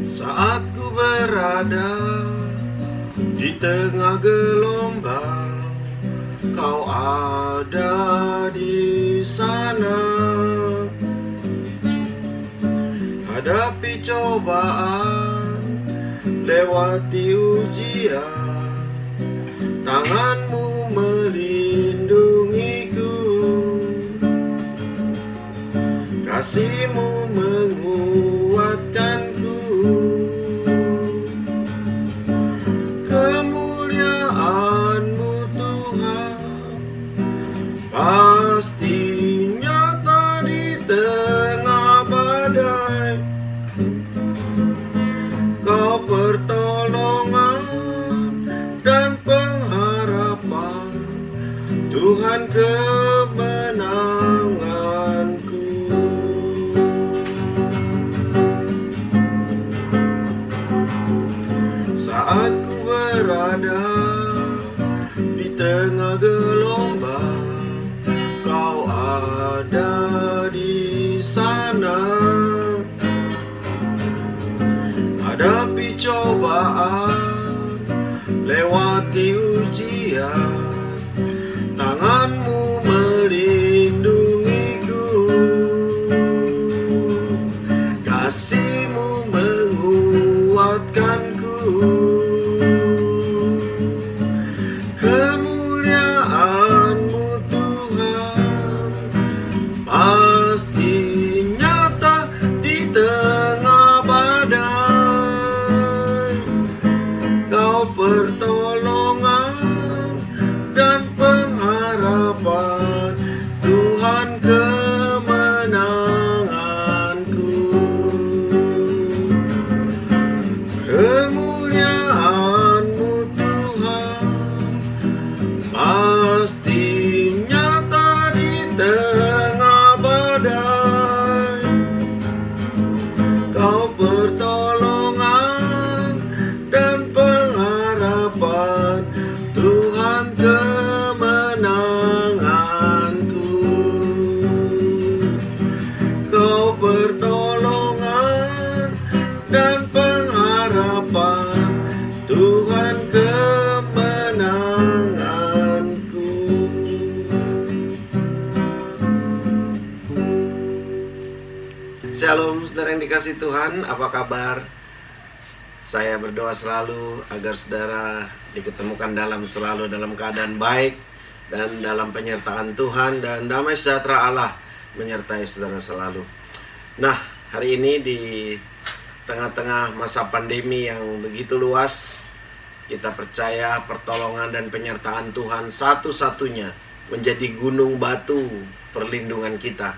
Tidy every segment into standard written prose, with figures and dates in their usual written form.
Saat ku berada di tengah gelombang, Kau ada di sana. Hadapi cobaan, lewati ujian, tanganmu melindungiku, kasihmu menguatkanku. Kemuliaan-Mu Tuhan pasti nyata di tengah badai. Kau pertolongan dan pengharapan, Tuhan kemenanganku. Saat ku berada di tengah gelombang, Kau ada di sana. Hadapi cobaan, lewati ujian, tanganmu melindungiku, kasihmu menguatkanku. Kemuliaan-Mu Tuhan pasti nyata di tengah badai. Kau pertolongan dan pengharapan, Tuhan kemenanganku. Kemuliaan-Mu Tuhan pasti nyata di tengah badai. Kau pertolongan dan pengharapan, Tuhan kemenanganku. Kau pertolongan dan pengharapan, Tuhan kemenanganku. Shalom saudara yang dikasih Tuhan, apa kabar? Saya berdoa selalu agar saudara diketemukan selalu dalam keadaan baik dan dalam penyertaan Tuhan, dan damai sejahtera Allah menyertai saudara selalu. Nah, hari ini di tengah-tengah masa pandemi yang begitu luas, kita percaya pertolongan dan penyertaan Tuhan satu-satunya menjadi gunung batu perlindungan kita.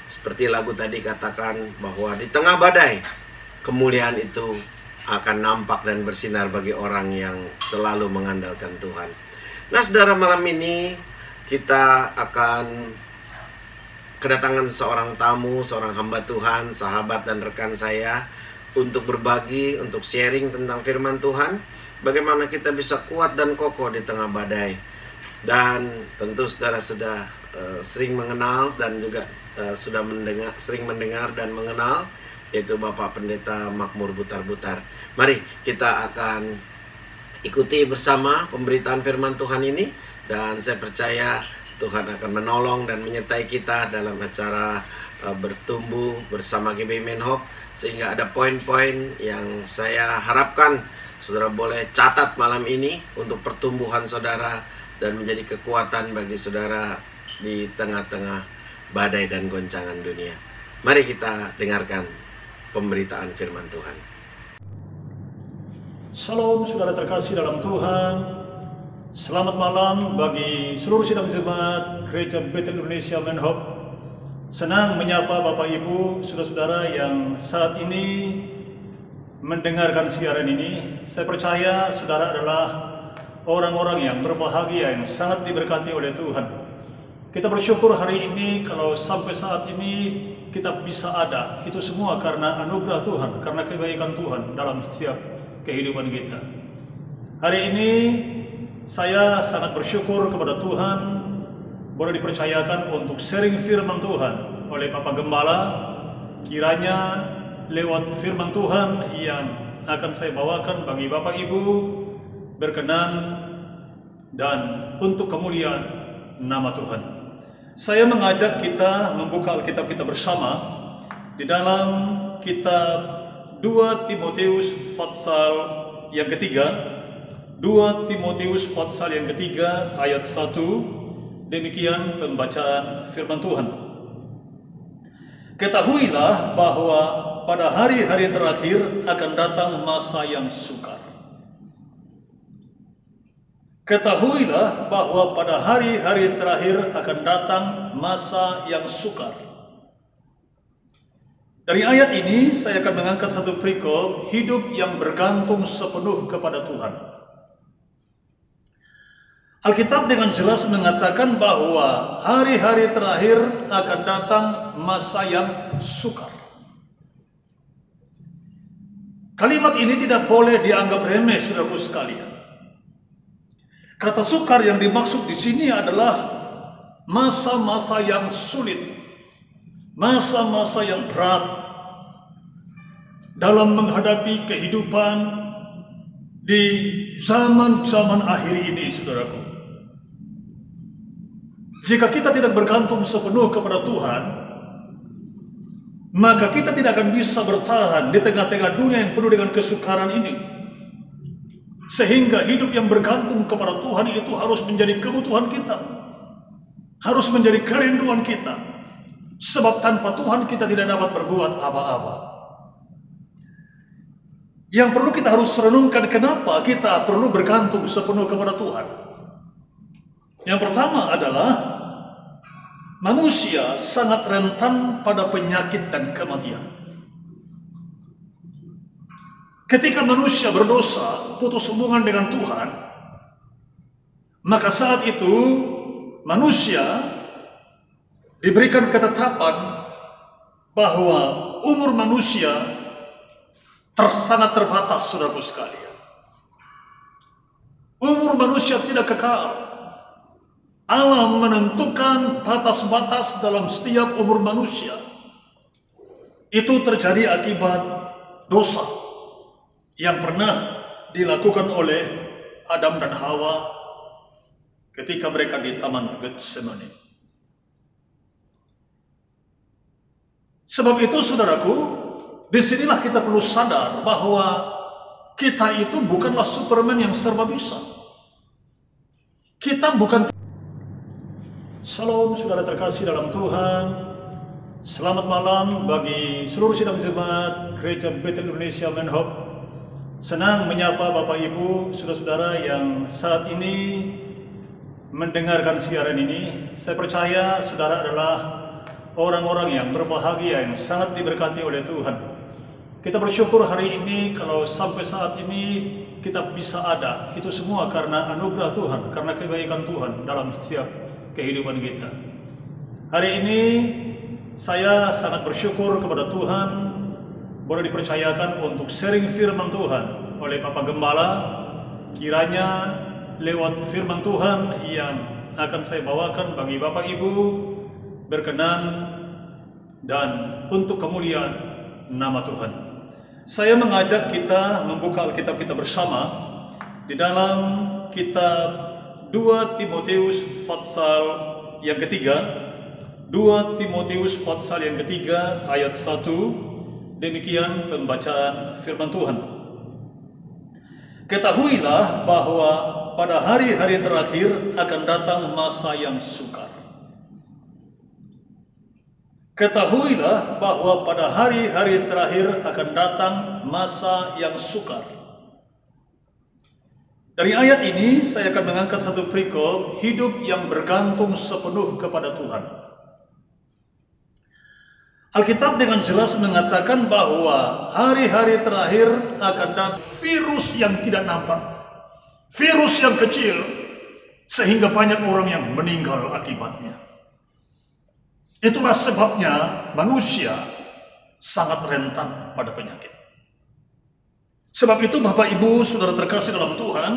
Seperti lagu tadi katakan bahwa di tengah badai, kemuliaan itu akan nampak dan bersinar bagi orang yang selalu mengandalkan Tuhan. Nah saudara, malam ini kita akan kedatangan seorang tamu, seorang hamba Tuhan, sahabat dan rekan saya, untuk berbagi, untuk sharing tentang firman Tuhan, bagaimana kita bisa kuat dan kokoh di tengah badai. Dan tentu saudara sudah sering mengenal dan juga sudah sering mendengar dan mengenal, yaitu Bapak Pendeta Makmur Butar-Butar. Mari kita akan ikuti bersama pemberitaan firman Tuhan ini, dan saya percaya Tuhan akan menolong dan menyertai kita dalam acara bertumbuh bersama GBI Menhop, sehingga ada poin-poin yang saya harapkan saudara boleh catat malam ini untuk pertumbuhan saudara dan menjadi kekuatan bagi saudara di tengah-tengah badai dan goncangan dunia. Mari kita dengarkan pemberitaan firman Tuhan. Salam saudara terkasih dalam Tuhan. Selamat malam bagi seluruh sidang jemaat Gereja Bethel Indonesia Menhop. Senang menyapa Bapak Ibu, saudara-saudara yang saat ini mendengarkan siaran ini. Saya percaya saudara adalah orang-orang yang berbahagia, yang sangat diberkati oleh Tuhan. Kita bersyukur hari ini kalau sampai saat ini kita bisa ada. Itu semua karena anugerah Tuhan, karena kebaikan Tuhan dalam setiap kehidupan kita. Hari ini saya sangat bersyukur kepada Tuhan boleh dipercayakan untuk sharing firman Tuhan oleh Bapak Gembala. Kiranya lewat firman Tuhan yang akan saya bawakan bagi Bapak Ibu berkenan dan untuk kemuliaan nama Tuhan. Saya mengajak kita membuka Alkitab kita bersama di dalam kitab 2 Timotius pasal yang ketiga, 2 Timotius pasal yang ketiga ayat 1. Demikian pembacaan firman Tuhan. Ketahuilah bahwa pada hari-hari terakhir akan datang masa yang sukar. Ketahuilah bahwa pada hari-hari terakhir akan datang masa yang sukar. Dari ayat ini saya akan mengangkat satu perikop hidup yang bergantung sepenuh kepada Tuhan. Alkitab dengan jelas mengatakan bahwa hari-hari terakhir akan datang masa yang sukar. Kalimat ini tidak boleh dianggap remeh, saudaraku sekalian. Kata sukar yang dimaksud di sini adalah masa-masa yang sulit, masa-masa yang berat dalam menghadapi kehidupan di zaman-zaman akhir ini, saudaraku. Jika kita tidak bergantung sepenuh kepada Tuhan, maka kita tidak akan bisa bertahan di tengah-tengah dunia yang penuh dengan kesukaran ini. Sehingga hidup yang bergantung kepada Tuhan itu harus menjadi kebutuhan kita, harus menjadi kerinduan kita. Sebab tanpa Tuhan kita tidak dapat berbuat apa-apa. Yang perlu kita harus renungkan kenapa kita perlu bergantung sepenuh kepada Tuhan. Yang pertama adalah manusia sangat rentan pada penyakit dan kematian. Ketika manusia berdosa, putus hubungan dengan Tuhan, maka saat itu manusia diberikan ketetapan bahwa umur manusia sangat terbatas, saudaraku sekalian. Umur manusia tidak kekal. Allah menentukan batas-batas dalam setiap umur manusia. Itu terjadi akibat dosa yang pernah dilakukan oleh Adam dan Hawa ketika mereka di Taman Getsemani. Sebab itu, saudaraku, disinilah kita perlu sadar bahwa kita itu bukanlah Superman yang serba bisa. Kita bukan. Salam saudara terkasih dalam Tuhan. Selamat malam bagi seluruh sidang jemaat Gereja Betel Indonesia Menhop. Senang menyapa Bapak Ibu, saudara-saudara yang saat ini mendengarkan siaran ini. Saya percaya saudara adalah orang-orang yang berbahagia, yang sangat diberkati oleh Tuhan. Kita bersyukur hari ini kalau sampai saat ini kita bisa ada. Itu semua karena anugerah Tuhan, karena kebaikan Tuhan dalam setiap kehidupan kita. Hari ini saya sangat bersyukur kepada Tuhan boleh dipercayakan untuk sharing firman Tuhan oleh Bapak Gembala. Kiranya lewat firman Tuhan yang akan saya bawakan bagi Bapak Ibu berkenan dan untuk kemuliaan nama Tuhan. Saya mengajak kita membuka Alkitab kita bersama di dalam kitab 2 Timotius pasal yang ketiga, 2 Timotius pasal yang ketiga ayat 1. Demikian pembacaan firman Tuhan. Ketahuilah bahwa pada hari-hari terakhir akan datang masa yang sukar. Ketahuilah bahwa pada hari-hari terakhir akan datang masa yang sukar. Dari ayat ini saya akan mengangkat satu perikop hidup yang bergantung sepenuh kepada Tuhan. Alkitab dengan jelas mengatakan bahwa hari-hari terakhir akan datang virus yang tidak nampak, virus yang kecil, sehingga banyak orang yang meninggal akibatnya. Itulah sebabnya manusia sangat rentan pada penyakit. Sebab itu Bapak Ibu saudara terkasih dalam Tuhan,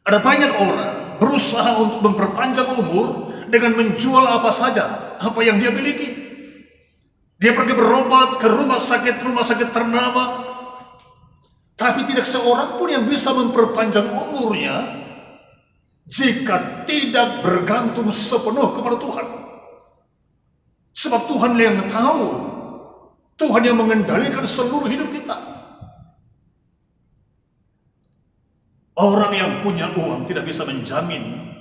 ada banyak orang berusaha untuk memperpanjang umur dengan menjual apa saja, apa yang dia miliki. Dia pergi berobat ke rumah sakit ternama, tapi tidak seorang pun yang bisa memperpanjang umurnya jika tidak bergantung sepenuh kepada Tuhan. Sebab Tuhan yang tahu, Tuhan yang mengendalikan seluruh hidup kita. Orang yang punya uang tidak bisa menjamin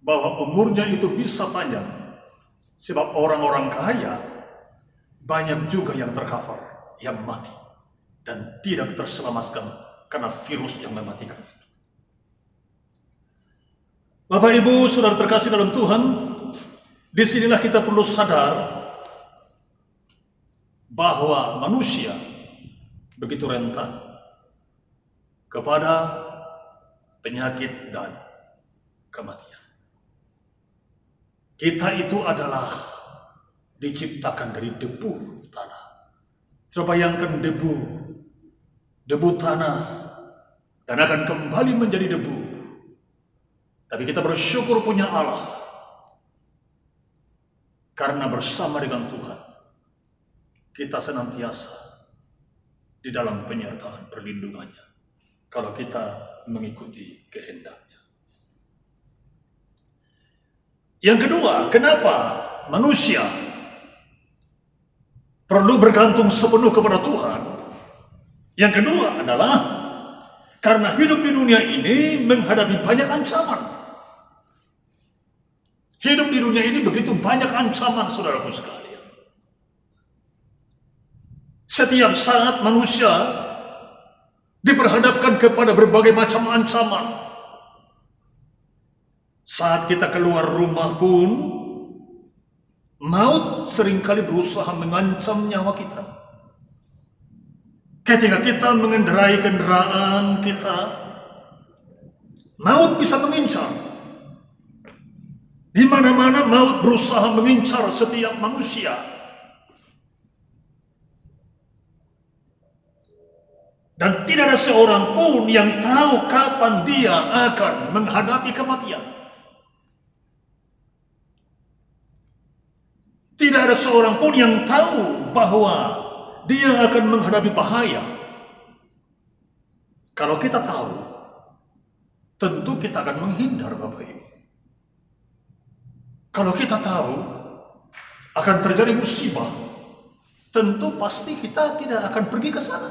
bahwa umurnya itu bisa panjang. Sebab orang-orang kaya banyak juga yang tercover, yang mati dan tidak terselamatkan karena virus yang mematikan itu. Bapak Ibu, saudara terkasih dalam Tuhan, disinilah kita perlu sadar bahwa manusia begitu rentan kepada penyakit dan kematian. Kita itu adalah diciptakan dari debu tanah. Coba bayangkan debu tanah, dan akan kembali menjadi debu. Tapi kita bersyukur punya Allah, karena bersama dengan Tuhan kita senantiasa di dalam penyertaan perlindungannya kalau kita mengikuti kehendaknya. Yang kedua, kenapa manusia perlu bergantung sepenuh kepada Tuhan? Yang kedua adalah karena hidup di dunia ini menghadapi banyak ancaman. Hidup di dunia ini begitu banyak ancaman, saudaraku sekalian. Setiap saat manusia diperhadapkan kepada berbagai macam ancaman. Saat kita keluar rumah pun, maut seringkali berusaha mengancam nyawa kita. Ketika kita mengendarai kendaraan kita, maut bisa mengincar. Di mana-mana maut berusaha mengincar setiap manusia. Dan tidak ada seorang pun yang tahu kapan dia akan menghadapi kematian. Tidak ada seorang pun yang tahu bahwa dia akan menghadapi bahaya. Kalau kita tahu, tentu kita akan menghindar, Bapak Ibu. Kalau kita tahu akan terjadi musibah, tentu pasti kita tidak akan pergi ke sana.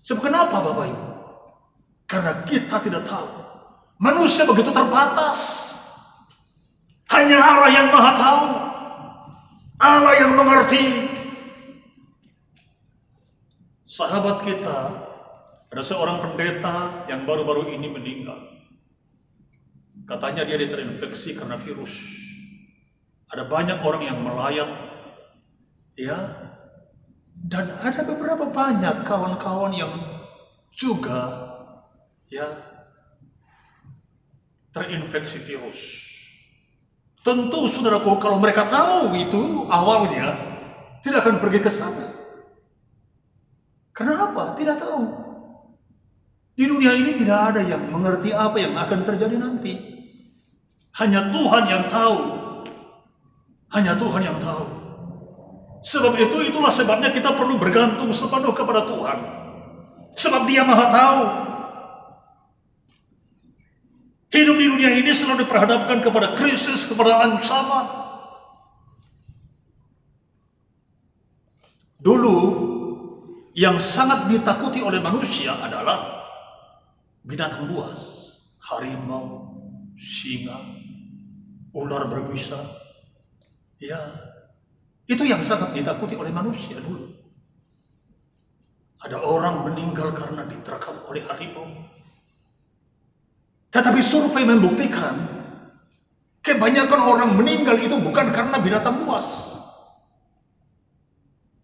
Sebab kenapa, Bapak Ibu? Karena kita tidak tahu. Manusia begitu terbatas. Hanya Allah yang Maha tahu, Allah yang mengerti. Sahabat kita, ada seorang pendeta yang baru-baru ini meninggal. Katanya dia terinfeksi karena virus. Ada banyak orang yang melayat, ya, dan ada beberapa banyak kawan-kawan yang juga, ya, terinfeksi virus. Tentu, saudaraku, kalau mereka tahu itu awalnya, tidak akan pergi ke sana. Kenapa? Tidak tahu. Di dunia ini tidak ada yang mengerti apa yang akan terjadi nanti. Hanya Tuhan yang tahu. Hanya Tuhan yang tahu. Sebab itulah sebabnya kita perlu bergantung sepenuh kepada Tuhan. Sebab Dia Maha tahu. Hidup di dunia ini selalu diperhadapkan kepada krisis, kepada ancaman. Dulu, yang sangat ditakuti oleh manusia adalah binatang buas, harimau, singa, ular berbisa. Ya, itu yang sangat ditakuti oleh manusia dulu. Ada orang meninggal karena diterkam oleh harimau. Tetapi survei membuktikan kebanyakan orang meninggal itu bukan karena binatang buas,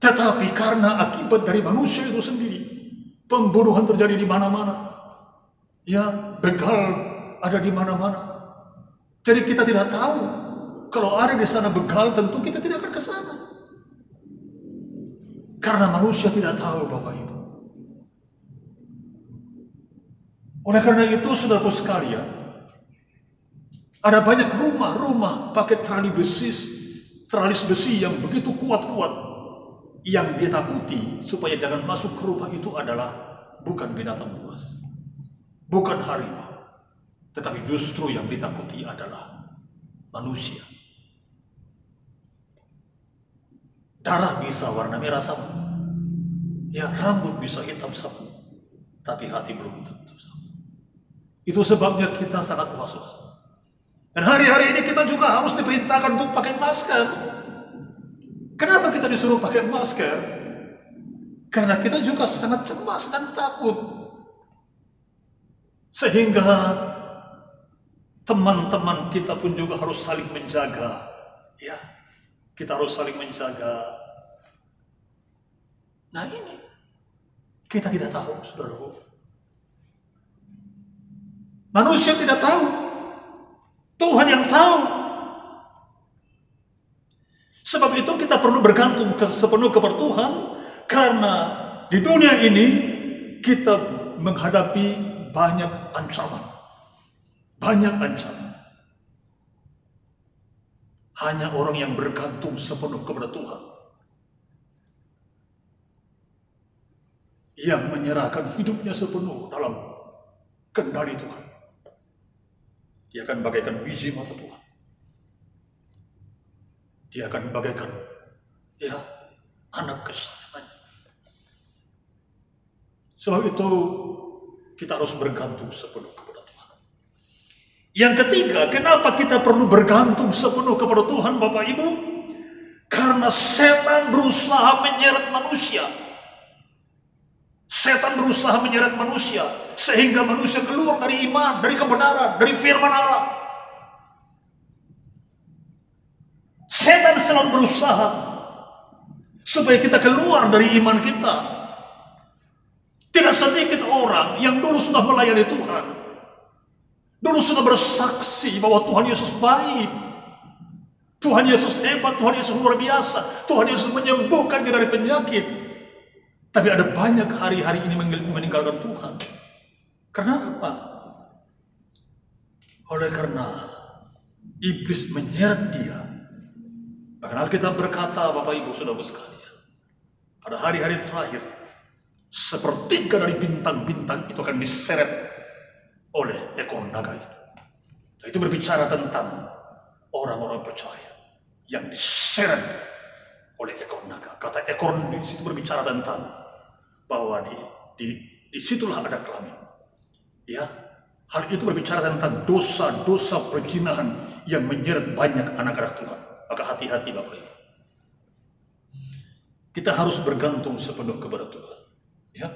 tetapi karena akibat dari manusia itu sendiri. Pembunuhan terjadi di mana-mana. Ya, begal ada di mana-mana. Jadi kita tidak tahu. Kalau ada di sana begal, tentu kita tidak akan ke sana. Karena manusia tidak tahu, Bapak Ibu. Oleh karena itu, saudaraku sekalian, ada banyak rumah-rumah pakai tali besi teralis besi yang begitu kuat-kuat. Yang dia takuti supaya jangan masuk ke rumah itu adalah bukan binatang buas, bukan harimau, tetapi justru yang ditakuti adalah manusia. Darah bisa warna merah sama, ya rambut bisa hitam sama, tapi hati belum tentu sama. Itu sebabnya kita sangat was-was. Dan hari-hari ini kita juga harus diperintahkan untuk pakai masker. Kenapa kita disuruh pakai masker? Karena kita juga sangat cemas dan takut. Sehingga teman-teman kita pun juga harus saling menjaga. Ya, kita harus saling menjaga. Nah ini, kita tidak tahu, saudaraku. Manusia tidak tahu. Tuhan yang tahu. Sebab itu kita perlu bergantung sepenuh kepada Tuhan, karena di dunia ini kita menghadapi banyak ancaman. Banyak ancaman. Hanya orang yang bergantung sepenuh kepada Tuhan yang menyerahkan hidupnya sepenuh dalam kendali Tuhan. Dia akan bagaikan biji mata Tuhan. Dia akan bagaikan anak kesayangannya. Sebab itu kita harus bergantung sepenuh kepada Tuhan. Yang ketiga, kenapa kita perlu bergantung sepenuh kepada Tuhan, Bapak Ibu? Karena setan berusaha menyeret manusia. Setan berusaha menyeret manusia sehingga manusia keluar dari iman, dari kebenaran, dari firman Allah. Setan selalu berusaha supaya kita keluar dari iman kita. Tidak sedikit orang yang dulu sudah melayani Tuhan, dulu sudah bersaksi bahwa Tuhan Yesus baik, Tuhan Yesus hebat, Tuhan Yesus luar biasa, Tuhan Yesus menyembuhkan dia dari penyakit. Tapi ada banyak hari-hari ini meninggalkan Tuhan. Karena apa? Oleh karena iblis menyeret dia. Bahkan Alkitab berkata, Bapak Ibu Saudara sekalian, pada hari-hari terakhir, sepertiga dari bintang-bintang itu akan diseret oleh ekor naga itu. Itu berbicara tentang orang-orang percaya yang diseret oleh ekor naga. Kata ekor di situ berbicara tentang bahwa di situlah ada kelamin. Ya, hal itu berbicara tentang dosa-dosa perzinahan yang menyeret banyak anak-anak Tuhan. Maka hati-hati Bapak Ibu. Kita harus bergantung sepenuh kepada Tuhan. Ya.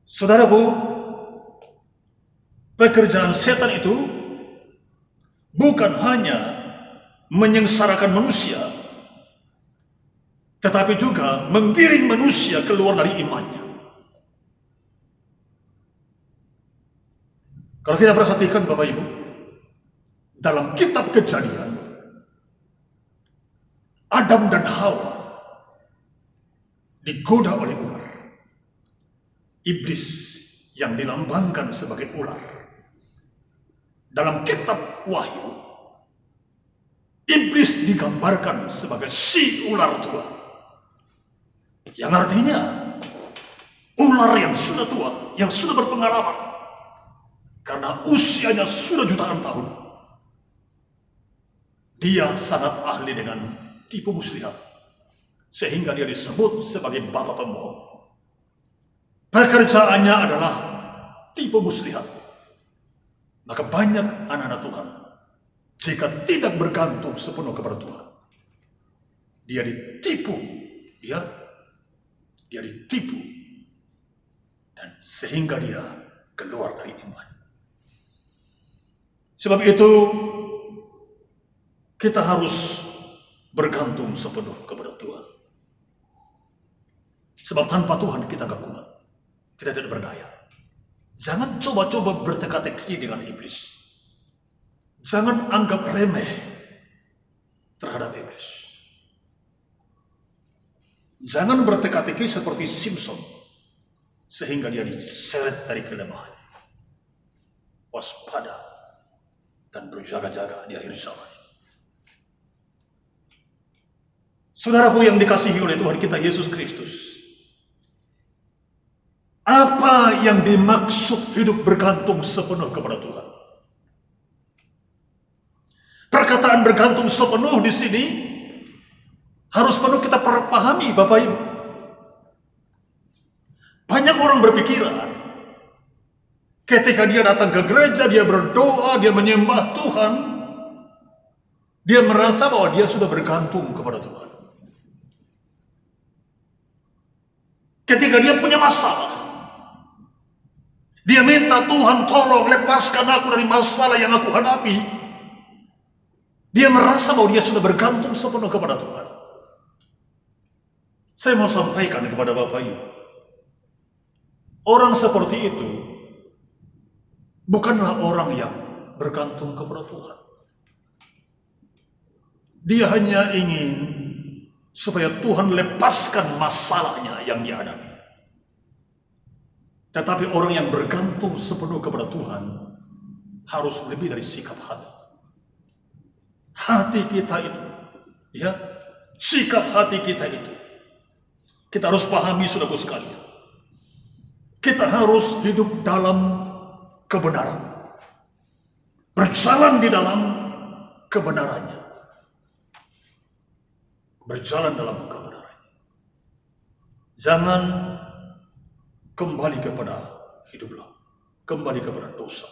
Saudaraku, pekerjaan setan itu bukan hanya menyengsarakan manusia, tetapi juga menggiring manusia keluar dari imannya. Kalau kita perhatikan Bapak Ibu, dalam kitab Kejadian, Adam dan Hawa digoda oleh ular. Iblis yang dilambangkan sebagai ular. Dalam kitab Wahyu, iblis digambarkan sebagai si ular tua. Yang artinya, ular yang sudah tua, yang sudah berpengalaman. Karena usianya sudah jutaan tahun. Dia sangat ahli dengan tipu muslihat, sehingga dia disebut sebagai bapa pembohong. Pekerjaannya adalah tipu muslihat. Maka banyak anak-anak Tuhan, jika tidak bergantung sepenuh kepada Tuhan, dia ditipu, dia ditipu, dan sehingga dia keluar dari iman. Sebab itu kita harus bergantung sepenuh kepada Tuhan. Sebab tanpa Tuhan kita gak kuat. Kita tidak berdaya. Jangan coba-coba berteka-teki dengan iblis. Jangan anggap remeh terhadap iblis. Jangan berteka-teki seperti Simpson sehingga dia diseret dari kelemahan. Waspada dan berjaga-jaga di akhir zaman. Saudaraku yang dikasihi oleh Tuhan kita Yesus Kristus, apa yang dimaksud hidup bergantung sepenuh kepada Tuhan? Perkataan bergantung sepenuh di sini harus penuh kita pahami, Bapak Ibu. Banyak orang berpikiran ketika dia datang ke gereja, dia berdoa, dia menyembah Tuhan, dia merasa bahwa dia sudah bergantung kepada Tuhan. Ketika dia punya masalah, dia minta Tuhan, tolong lepaskan aku dari masalah yang aku hadapi. Dia merasa bahwa dia sudah bergantung sepenuh kepada Tuhan. Saya mau sampaikan kepada Bapak Ibu, orang seperti itu bukanlah orang yang bergantung kepada Tuhan. Dia hanya ingin supaya Tuhan lepaskan masalahnya yang dihadapi. Tetapi orang yang bergantung sepenuh kepada Tuhan harus lebih dari sikap hati. Hati kita itu, ya, sikap hati kita itu, kita harus pahami, saudaraku sekalian. Kita harus hidup dalam kebenaran, berjalan di dalam kebenarannya, berjalan dalam kebenarannya. Jangan kembali kepada hidup lama, kembali kepada dosa,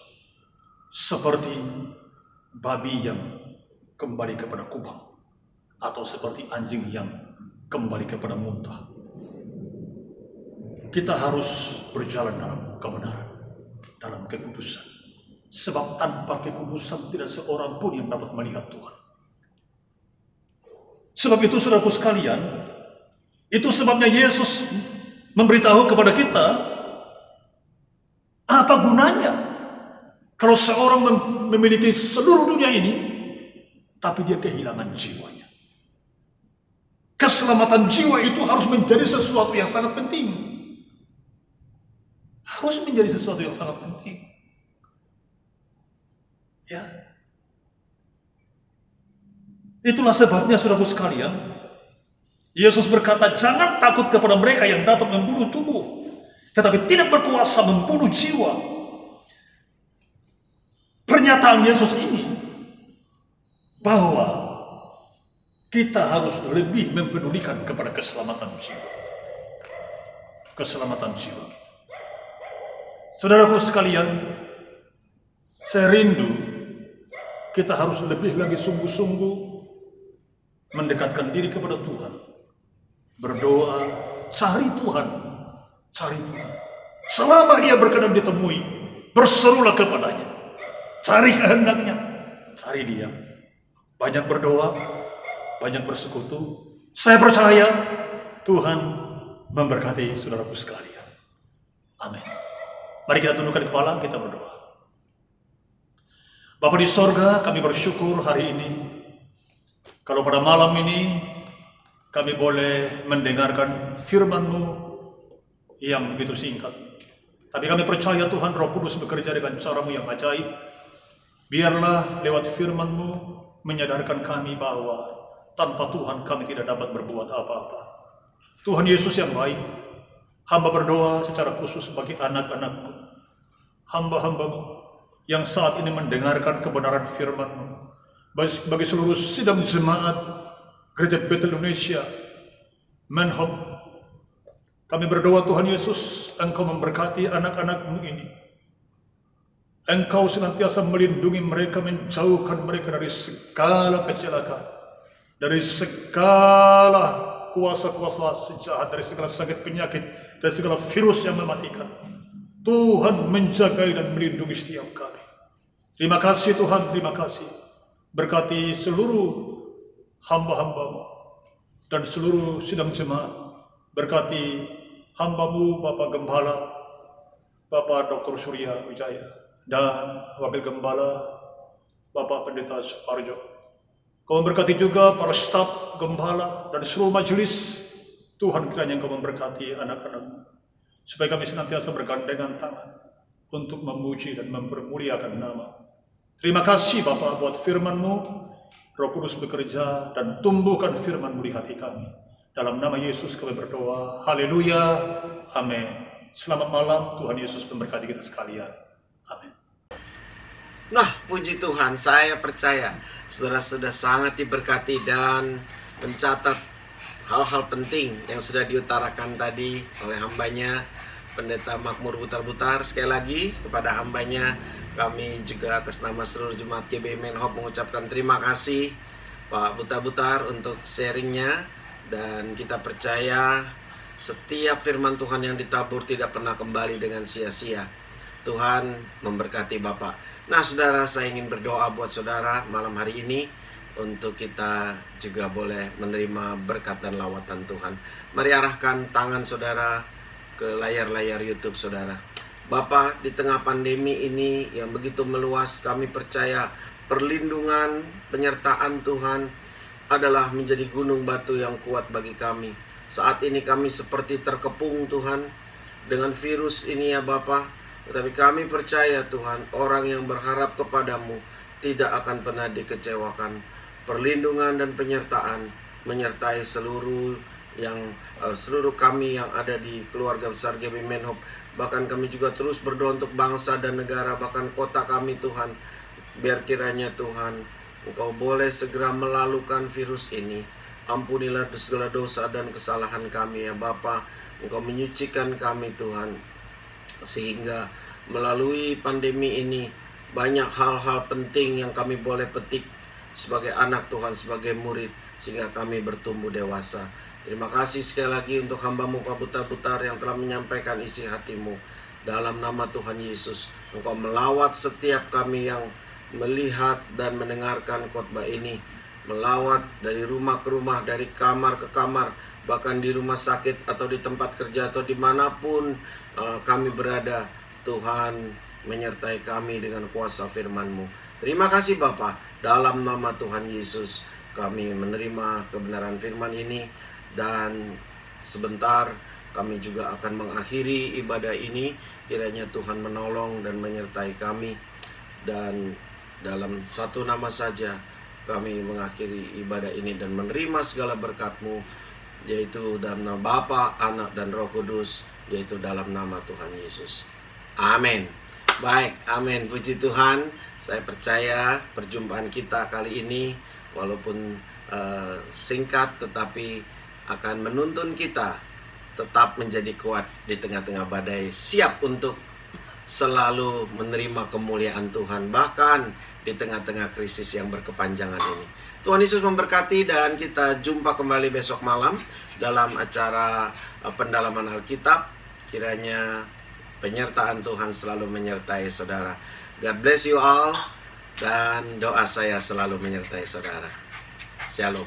seperti babi yang kembali kepada kubang, atau seperti anjing yang kembali kepada muntah. Kita harus berjalan dalam kebenaran, dalam kekudusan, sebab tanpa kekudusan tidak seorang pun yang dapat melihat Tuhan. Sebab itu, saudaraku sekalian, itu sebabnya Yesus memberitahu kepada kita, apa gunanya kalau seorang memiliki seluruh dunia ini, tapi dia kehilangan jiwanya. Keselamatan jiwa itu harus menjadi sesuatu yang sangat penting. Harus menjadi sesuatu yang sangat penting. Ya. Itulah sebabnya, saudaraku sekalian, Yesus berkata, jangan takut kepada mereka yang dapat membunuh tubuh, tetapi tidak berkuasa membunuh jiwa. Pernyataan Yesus ini bahwa kita harus lebih mempedulikan kepada keselamatan jiwa. Keselamatan jiwa. Saudaraku sekalian, saya rindu kita harus lebih lagi sungguh-sungguh mendekatkan diri kepada Tuhan. Berdoa, cari Tuhan, cari Tuhan. Selama Ia berkenan ditemui, berserulah kepadanya. Cari kehendaknya, cari Dia. Banyak berdoa, banyak bersekutu. Saya percaya Tuhan memberkati saudaraku sekalian. Amin. Mari kita tundukkan kepala, kita berdoa. Bapa di sorga, kami bersyukur hari ini, kalau pada malam ini kami boleh mendengarkan firman-Mu yang begitu singkat. Tapi kami percaya Tuhan, Roh Kudus bekerja dengan cara-Mu yang ajaib. Biarlah lewat firman-Mu menyadarkan kami bahwa tanpa Tuhan kami tidak dapat berbuat apa-apa. Tuhan Yesus yang baik, hamba berdoa secara khusus bagi anak-anak-Mu, hamba-hamba-Mu yang saat ini mendengarkan kebenaran firman-Mu, bagi seluruh sidang jemaat Gereja Betel Indonesia Menhop. Kami berdoa Tuhan Yesus, Engkau memberkati anak-anak-Mu ini. Engkau senantiasa melindungi mereka, menjauhkan mereka dari segala kecelakaan, dari segala kuasa-kuasa sejahat, dari segala sakit penyakit, dari segala virus yang mematikan. Tuhan menjaga dan melindungi setiap kami. Terima kasih Tuhan, terima kasih. Berkati seluruh hamba-hamba-Mu dan seluruh sidang jemaat. Berkati hamba-Mu Bapak Gembala, Bapak Dr. Surya Wijaya, dan Wakil Gembala Bapak Pendeta Suparjo. Kau memberkati juga para staf Gembala dan seluruh majelis. Tuhan kiranya Engkau memberkati anak-anak-Mu, supaya kami senantiasa bergandengan tangan untuk memuji dan mempermuliakan nama. Terima kasih Bapak buat firman-Mu. Roh Kudus bekerja dan tumbuhkan firman-Mu di hati kami. Dalam nama Yesus kami berdoa. Haleluya. Amin. Selamat malam. Tuhan Yesus memberkati kita sekalian. Amin. Nah, puji Tuhan, saya percaya saudara sudah sangat diberkati dan mencatat hal-hal penting yang sudah diutarakan tadi oleh hambanya Pendeta Makmur Butar-Butar. Sekali lagi kepada hambanya, kami juga atas nama seluruh Jemaat GBI Menhop mengucapkan terima kasih Pak Butar-Butar untuk sharingnya. Dan kita percaya setiap firman Tuhan yang ditabur tidak pernah kembali dengan sia-sia. Tuhan memberkati Bapak. Nah saudara, saya ingin berdoa buat saudara malam hari ini, untuk kita juga boleh menerima berkat dan lawatan Tuhan. Mari arahkan tangan saudara ke layar-layar YouTube saudara. Bapa, di tengah pandemi ini yang begitu meluas, kami percaya perlindungan, penyertaan Tuhan adalah menjadi gunung batu yang kuat bagi kami. Saat ini kami seperti terkepung Tuhan dengan virus ini ya Bapa. Tetapi kami percaya Tuhan, orang yang berharap kepadamu tidak akan pernah dikecewakan. Perlindungan dan penyertaan menyertai seluruh kami yang ada di keluarga besar GBI Menhop. Bahkan kami juga terus berdoa untuk bangsa dan negara, bahkan kota kami Tuhan. Biar kiranya Tuhan, Engkau boleh segera melalukan virus ini. Ampunilah segala dosa dan kesalahan kami ya Bapa. Engkau menyucikan kami Tuhan, sehingga melalui pandemi ini banyak hal-hal penting yang kami boleh petik sebagai anak Tuhan, sebagai murid, sehingga kami bertumbuh dewasa. Terima kasih sekali lagi untuk hamba-Mu Pak Butar-Butar yang telah menyampaikan isi hati-Mu. Dalam nama Tuhan Yesus, Engkau melawat setiap kami yang melihat dan mendengarkan khotbah ini. Melawat dari rumah ke rumah, dari kamar ke kamar, bahkan di rumah sakit atau di tempat kerja atau dimanapun kami berada. Tuhan menyertai kami dengan kuasa firman-Mu. Terima kasih Bapa. Dalam nama Tuhan Yesus kami menerima kebenaran firman ini. Dan sebentar kami juga akan mengakhiri ibadah ini. Kiranya Tuhan menolong dan menyertai kami. Dan dalam satu nama saja kami mengakhiri ibadah ini dan menerima segala berkat-Mu, yaitu dalam nama Bapa, Anak, dan Roh Kudus, yaitu dalam nama Tuhan Yesus. Amin. Baik, amin. Puji Tuhan. Saya percaya perjumpaan kita kali ini walaupun singkat, tetapi akan menuntun kita tetap menjadi kuat di tengah-tengah badai, siap untuk selalu menerima kemuliaan Tuhan, bahkan di tengah-tengah krisis yang berkepanjangan ini. Tuhan Yesus memberkati, dan kita jumpa kembali besok malam dalam acara pendalaman Alkitab. Kiranya penyertaan Tuhan selalu menyertai saudara. God bless you all, dan doa saya selalu menyertai saudara. Shalom.